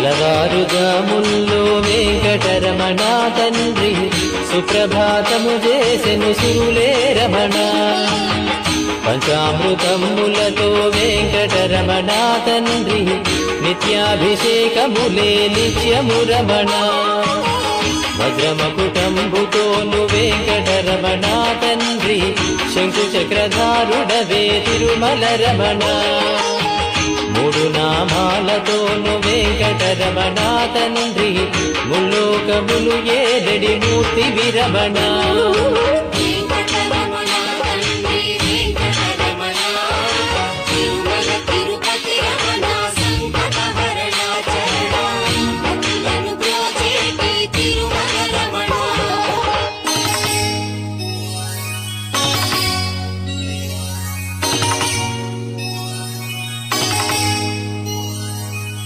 తెల్లవారుజాముల్లో వెంకటరమణ తండ్రి సుప్రభాతము చేసెను సురులే రమణ. పంచామృతములతో వెంకటరమణ తండ్రి నిత్యాభిషేకములే నిత్యము రమణ. వజ్రమకుటంబుతోను వెంకటరమణ తండ్రి శంకు చక్రధారుడవే తిరుమల రమణ. మూడు నామాలతోను వెంకటరమణ తండ్రి ముల్లోకములు ఏదడి మూర్తి విరమణ.